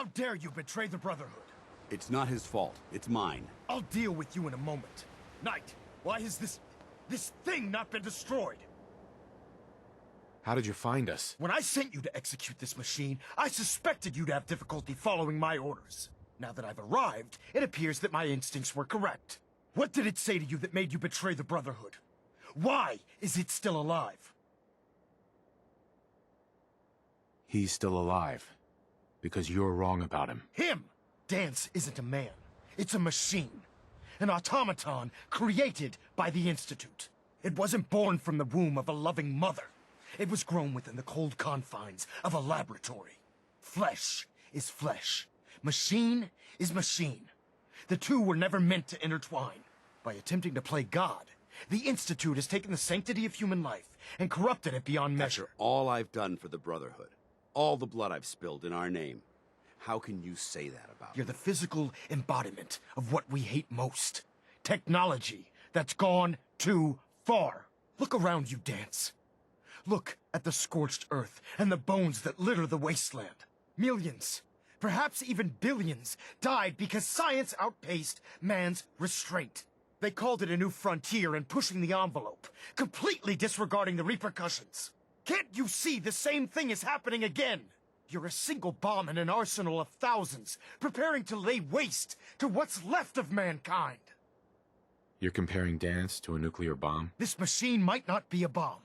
How dare you betray the Brotherhood? It's not his fault. It's mine. I'll deal with you in a moment. Knight, why has this thing not been destroyed? How did you find us? When I sent you to execute this machine, I suspected you'd have difficulty following my orders. Now that I've arrived, it appears that my instincts were correct. What did it say to you that made you betray the Brotherhood? Why is it still alive? He's still alive. Because you're wrong about him. Him! Dance isn't a man. It's a machine. An automaton created by the Institute. It wasn't born from the womb of a loving mother. It was grown within the cold confines of a laboratory. Flesh is flesh. Machine is machine. The two were never meant to intertwine. By attempting to play God, the Institute has taken the sanctity of human life and corrupted it beyond measure. After all I've done for the Brotherhood, all the blood I've spilled in our name, how can you say that about You're me? the physical embodiment of what we hate most. Technology that's gone too far. Look around you, Dance. Look at the scorched earth and the bones that litter the wasteland. Millions, perhaps even billions, died because science outpaced man's restraint. They called it a new frontier and pushing the envelope, completely disregarding the repercussions. Can't you see the same thing is happening again? You're a single bomb in an arsenal of thousands, preparing to lay waste to what's left of mankind. You're comparing Dance to a nuclear bomb? This machine might not be a bomb,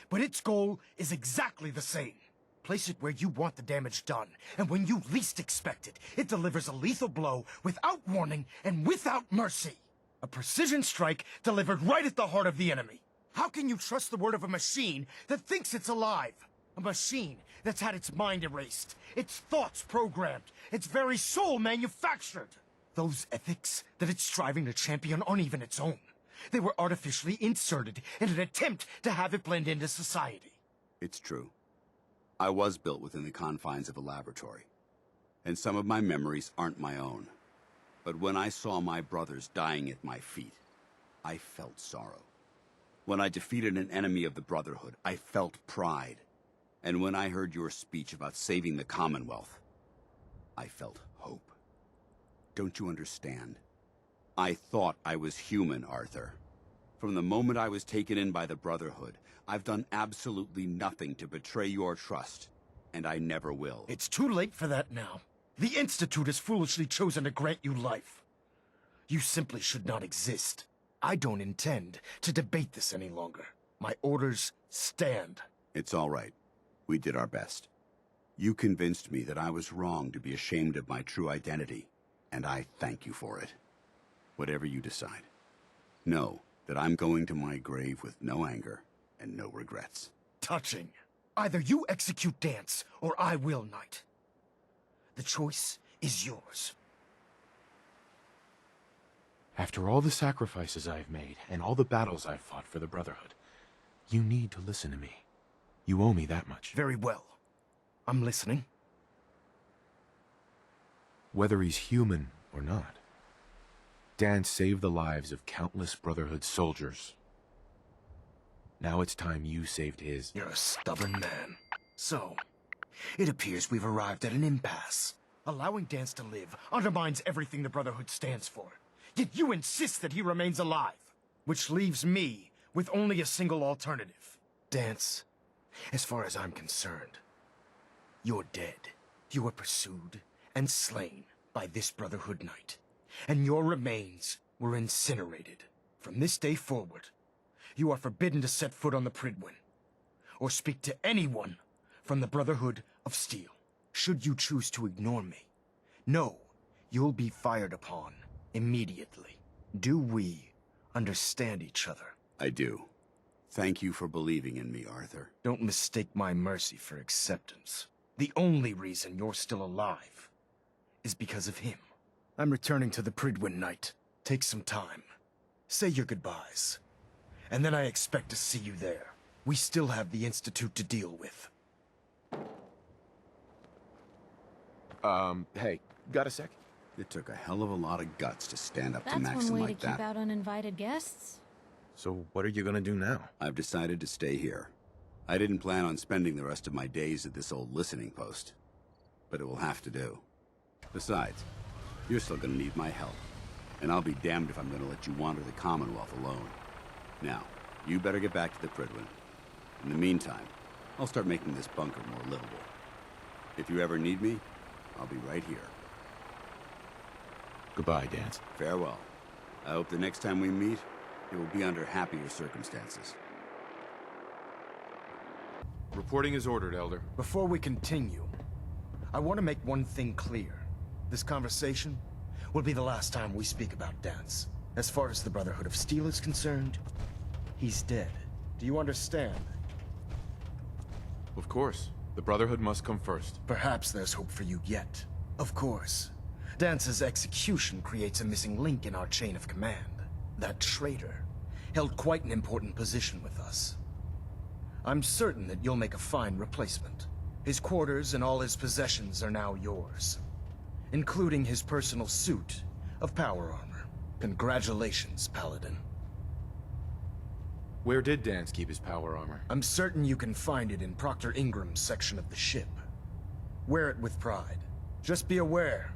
but its goal is exactly the same. Place it where you want the damage done, and when you least expect it, it delivers a lethal blow without warning and without mercy. A precision strike delivered right at the heart of the enemy. How can you trust the word of a machine that thinks it's alive? A machine that's had its mind erased, its thoughts programmed, its very soul manufactured. Those ethics that it's striving to champion aren't even its own. They were artificially inserted in an attempt to have it blend into society. It's true. I was built within the confines of a laboratory, and some of my memories aren't my own. But when I saw my brothers dying at my feet, I felt sorrow. When I defeated an enemy of the Brotherhood, I felt pride. And when I heard your speech about saving the Commonwealth, I felt hope. Don't you understand? I thought I was human, Arthur. From the moment I was taken in by the Brotherhood, I've done absolutely nothing to betray your trust, and I never will. It's too late for that now. The Institute has foolishly chosen to grant you life. You simply should not exist. I don't intend to debate this any longer. My orders stand. It's all right. We did our best. You convinced me that I was wrong to be ashamed of my true identity, and I thank you for it. Whatever you decide, know that I'm going to my grave with no anger and no regrets. Touching. Either you execute Dance, or I will, Knight. The choice is yours. After all the sacrifices I've made, and all the battles I've fought for the Brotherhood, you need to listen to me. You owe me that much. Very well. I'm listening. Whether he's human or not, Dan saved the lives of countless Brotherhood soldiers. Now it's time you saved his. You're a stubborn man. So, it appears we've arrived at an impasse. Allowing Dance to live undermines everything the Brotherhood stands for. Yet you insist that he remains alive. Which leaves me with only a single alternative. Dance, as far as I'm concerned, you're dead. You were pursued and slain by this Brotherhood Knight, and your remains were incinerated. From this day forward, you are forbidden to set foot on the Pridwin, or speak to anyone from the Brotherhood of Steel. Should you choose to ignore me, know you'll be fired upon immediately. Do we understand each other? I do. Thank you for believing in me, Arthur. Don't mistake my mercy for acceptance. The only reason you're still alive is because of him. I'm returning to the Pridwin Knight. Take some time. Say your goodbyes. And then I expect to see you there. We still have the Institute to deal with. Hey, got a sec? It took a hell of a lot of guts to stand up to That's Maxim one way like to keep that. out uninvited guests. So what are you gonna do now? I've decided to stay here. I didn't plan on spending the rest of my days at this old listening post, but it will have to do. Besides, you're still gonna need my help. And I'll be damned if I'm gonna let you wander the Commonwealth alone. Now, you better get back to the Prydwen. In the meantime, I'll start making this bunker more livable. If you ever need me, I'll be right here. Goodbye, Dance. Farewell. I hope the next time we meet, it will be under happier circumstances. Reporting is ordered, Elder. Before we continue, I want to make one thing clear. This conversation will be the last time we speak about Dance. As far as the Brotherhood of Steel is concerned, he's dead. Do you understand? Of course. The Brotherhood must come first. Perhaps there's hope for you yet. Of course. Dance's execution creates a missing link in our chain of command. That traitor held quite an important position with us. I'm certain that you'll make a fine replacement. His quarters and all his possessions are now yours, including his personal suit of power armor. Congratulations, Paladin. Where did Dance keep his power armor? I'm certain you can find it in Proctor Ingram's section of the ship. Wear it with pride. Just be aware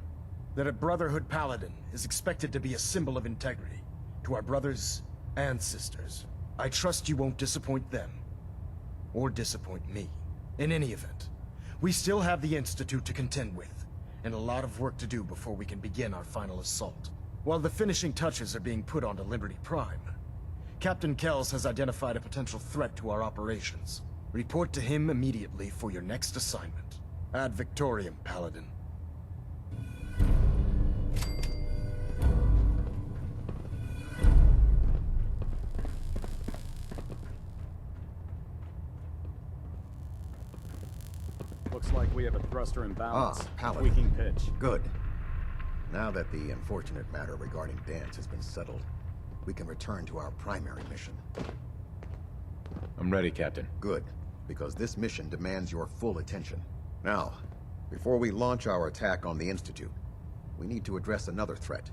that a Brotherhood Paladin is expected to be a symbol of integrity to our brothers and sisters. I trust you won't disappoint them, or disappoint me. In any event, we still have the Institute to contend with, and a lot of work to do before we can begin our final assault. While the finishing touches are being put onto Liberty Prime, Captain Kells has identified a potential threat to our operations. Report to him immediately for your next assignment. Ad Victoriam, Paladin. Looks like we have a thruster imbalance. Paladin. Tweaking pitch. Good. Now that the unfortunate matter regarding Dance has been settled, we can return to our primary mission. I'm ready, Captain. Good, because this mission demands your full attention. Now, before we launch our attack on the Institute, we need to address another threat.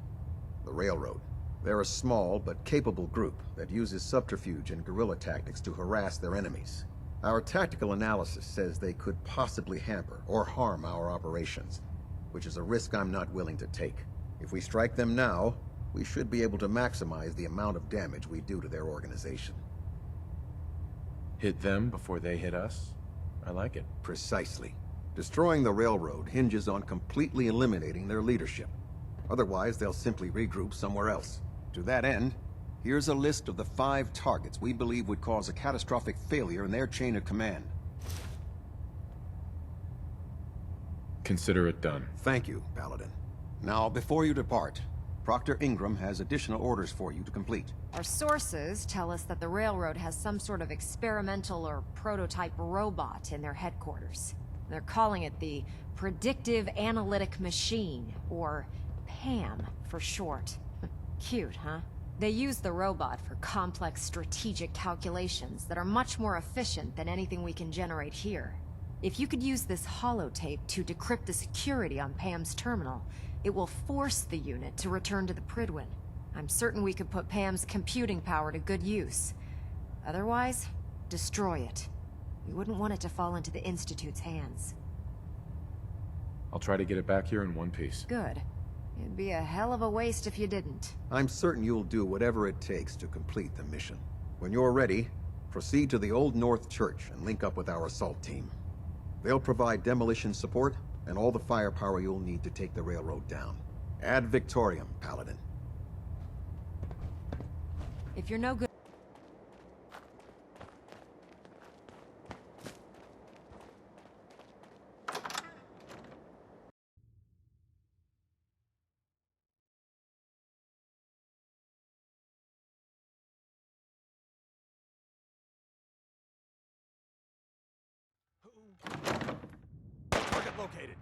The Railroad. They're a small but capable group that uses subterfuge and guerrilla tactics to harass their enemies. Our tactical analysis says they could possibly hamper or harm our operations, which is a risk I'm not willing to take. If we strike them now, we should be able to maximize the amount of damage we do to their organization. Hit them before they hit us? I like it. Precisely. Destroying the railroad hinges on completely eliminating their leadership. Otherwise, they'll simply regroup somewhere else. To that end, here's a list of the 5 targets we believe would cause a catastrophic failure in their chain of command. Consider it done. Thank you, Paladin. Now, before you depart, Proctor Ingram has additional orders for you to complete. Our sources tell us that the Railroad has some sort of experimental or prototype robot in their headquarters. They're calling it the Predictive Analytic Machine, or PAM for short. Cute, huh? They use the robot for complex strategic calculations that are much more efficient than anything we can generate here. If you could use this holotape to decrypt the security on Pam's terminal, it will force the unit to return to the Prydwen. I'm certain we could put Pam's computing power to good use. Otherwise, destroy it. We wouldn't want it to fall into the Institute's hands. I'll try to get it back here in one piece. Good. It'd be a hell of a waste if you didn't. I'm certain you'll do whatever it takes to complete the mission. When you're ready, proceed to the Old North Church and link up with our assault team. They'll provide demolition support and all the firepower you'll need to take the railroad down. Ad Victoriam, Paladin. If you're no good... Target located.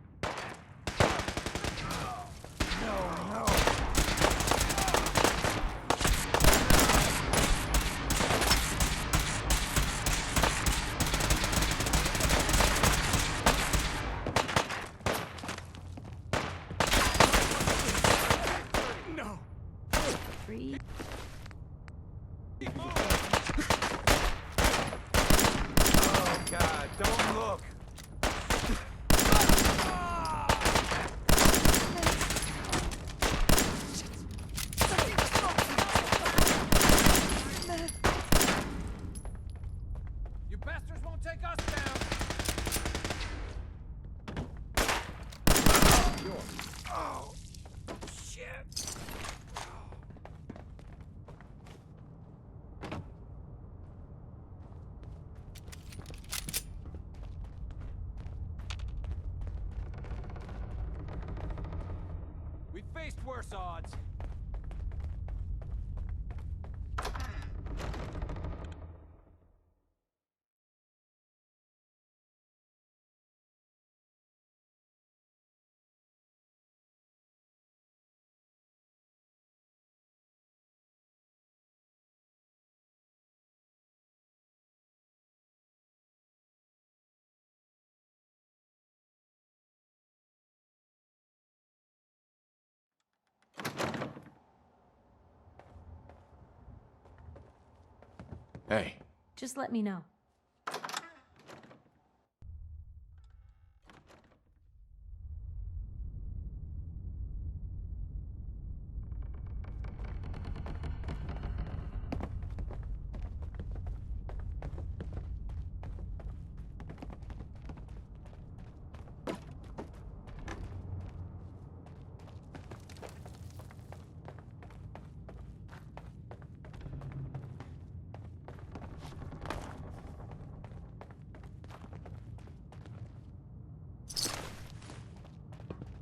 Free. Oh God, don't look. secure. Oh, shit. We faced worse odds. Hey, Just let me know.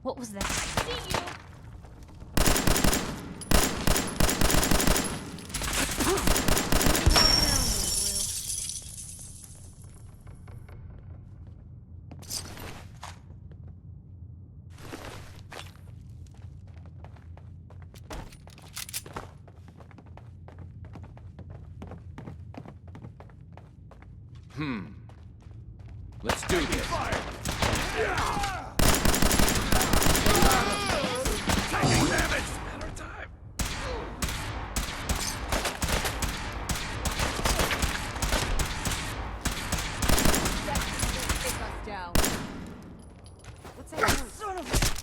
What was that? See you! let's do this. Taking damage! Matter of time. What's that noise? Son of a...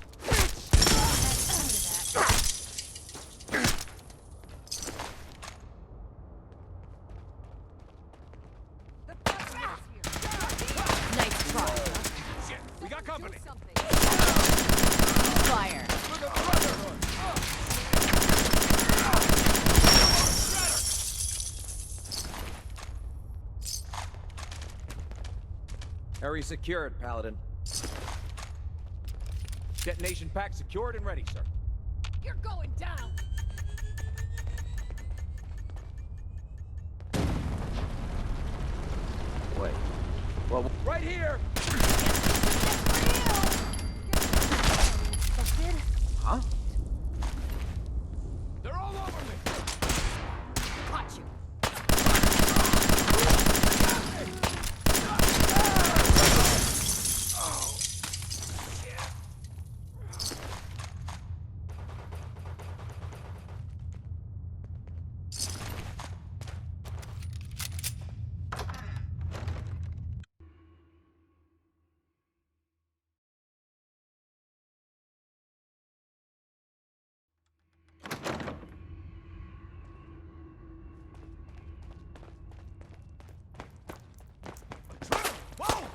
Nice try. Shit, we got company. Fire. Area secured, Paladin. Detonation pack secured and ready, sir. You're going down. Wait. Well, right here! Huh? They're all over me! Caught you.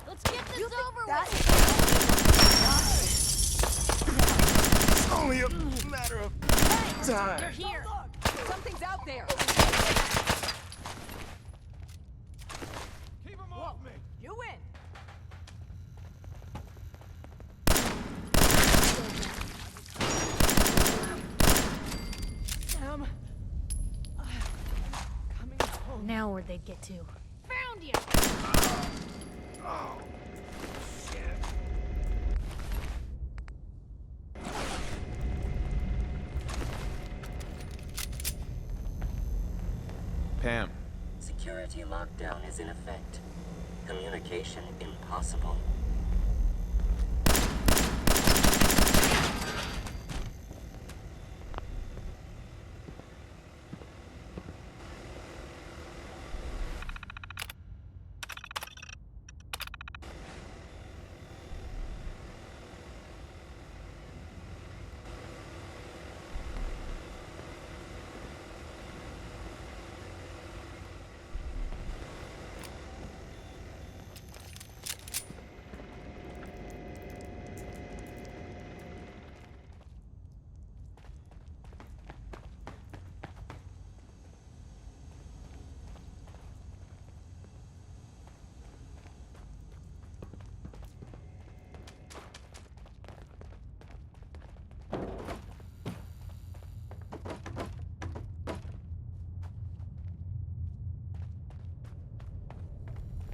Let's get this over with. It's only a matter of time. You're here. Something's out there. Keep them off me! You win. Sam. Coming home. Now where'd they get to? Found you. Oh, shit. Pam, Security lockdown is in effect. Communication impossible.